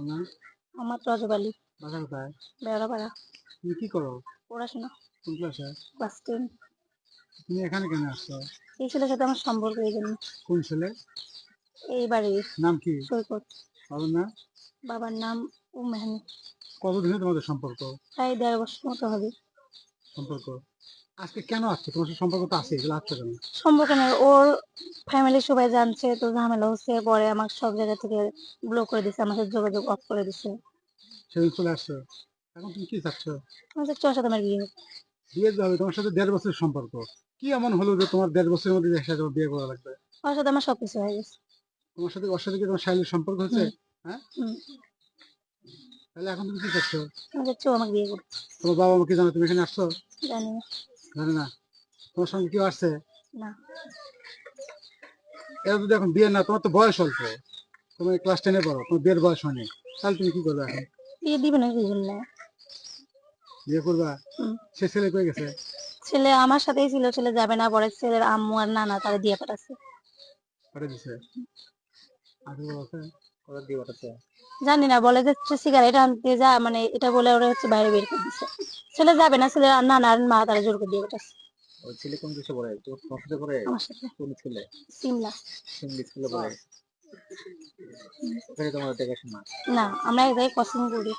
না। আমার তো রজব আলী। বাসা কোথায়? বেড়াপাড়া। তুমি কি করো? পড়াশোনা। কোন ক্লাসে? ক্লাস 10। তুমি এখানে কেন আসছো? এই ছেলের সাথে আমার সম্পর্ক, এই জন্য। কোন ছেলে? এই বাড়ির। নাম কি? সৈকত। বাবার নাম? বাবার নাম মেহানি। কতদিনে তোমাদের সম্পর্ক? প্রায় 1.5 বছর মতো হবে। সম্পর্ক আজকে কেন আসছো? তোমার সাথে সম্পর্ক তো আছে, এগুলো আসছো কেন? সম্পর্ক নয়, ওর ফ্যামিলির সবাই জানছে, তো ঝামেলা হচ্ছে, পরে আমাকে সব জায়গা থেকে ব্লক করে দিছে, আমার সাথে যোগাযোগ অফ করে দিছে। সেদিন চলে আসছো, এখন তুমি কি চাচ্ছ? আমার চাচ্ছি ওর সাথে আমার বিয়ে হোক। বিয়ে তো হবে, তোমার সাথে 1.5 বছরের সম্পর্ক। কি এমন হলো যে তোমার 1.5 বছরের মধ্যে একসাথে তোমার বিয়ে করা লাগবে? ওর সাথে আমার সবকিছু হয়ে গেছে। তোমার সাথে ওর সাথে কি তোমার শারীরিক সম্পর্ক হচ্ছে? হুম। হ্যাঁ, হুম। তাহলে এখন তুমি কি চাচ্ছ? আমি চাচ্ছি ও আমাকে বিয়ে করুক। তোমার বাবা মা কি জানো তুমি এখানে আসছো? জানি না। জানে না? তোমার সঙ্গে কেউ আসছে? না। এরা যদি এখন বিয়ে না, তোমার তো বয়স অল্প, তুমি ক্লাস 10-এ পড়ো, তোমার বিয়ের বয়স হয়নি, তাহলে তুমি কি করবে এখন? বিয়ে দিবে না, কি জন্য? বিয়ে করবা? হুম। সে ছেলে কই গেছে? ছেলে আমার সাথেই ছিল, ছেলে যাবে না, পরে ছেলের আম্মু আর নানা তারা দিয়ে পাঠাচ্ছে। করে দিছে? আগে বলছে ওরা দিয়ে পাঠাচ্ছে। জানি না, বলে যে সিগারেট আনতে যা, মানে এটা বলে ওরা হচ্ছে বাইরে বের করে দিছে। ছেলে যাবে না, ছেলের নানা আর মা তারা জোর করে দিয়ে পাঠাচ্ছে। ওই ছেলে কোন দেশে পড়ে? তোমার সাথে পড়ে? আমার সাথে। কোন ছেলে? সিমলা। সিন্ধি স্কুলে পড়ে? ওখানে তোমার দেখাশোনা? না, আমরা এক জায়গায় কোচিং করি।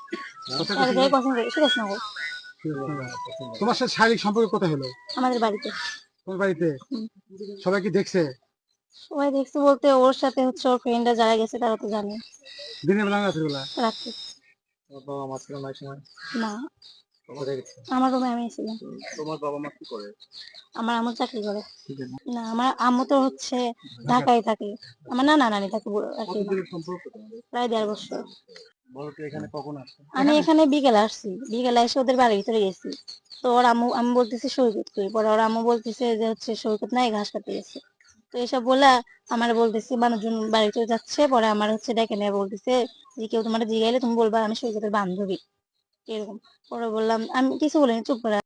কোথায় এক কোচিং জায়গায় করো? কোচিং করি, সুরেশনগর। তোমার সাথে শারীরিক সম্পর্ক কোথায় হলো? আমাদের বাড়িতে। তোমার বাড়িতে? হুম। সবাই কি দেখছে? সবাই দেখছে বলতে ওর সাথে হচ্ছে ওর ফ্রেন্ডরা যারা গেছে তারা তো জানে। দিনের বেলা না রাতের বেলা? রাত্রে। তোমার বাবা মা ছিল না ওই সময়? না, কোথায় গেছে? আমার রুমে আমি ছিলাম। তোমার বাবা মা কি করে? আমার আম্মু চাকরি করে। কি জানো? না, আমার আম্মু তো হচ্ছে ঢাকা? ঢাকায় থাকে। আমার নানা নানি থাকে আর কি। কতদিনের সম্পর্ক তোমাদের? প্রায় 1.5 বছর। বলো তো এখানে কখন আসছো? আমি এখানে বিকেলে আসছি, বিকেলে এসে ওদের বাড়ির ভিতরে গেছি। তো ওর আম্মু, আমি বলতেছি সৈকত কই, পরে ওর আম্মু বলতেছে যে হচ্ছে সৈকত নাই, ঘাস কাটতে গেছে। তো এসব বলে আমার বলতেছি মানুষজন বাড়িতে যাচ্ছে, পরে আমার হচ্ছে ডেকে নিয়ে বলতেছে যে কেউ তোমার জিগাইলে তুমি বলবা আমি সৈকতের বান্ধবী, এরকম। পরে বললাম, আমি কিছু বলিনি, চুপ করে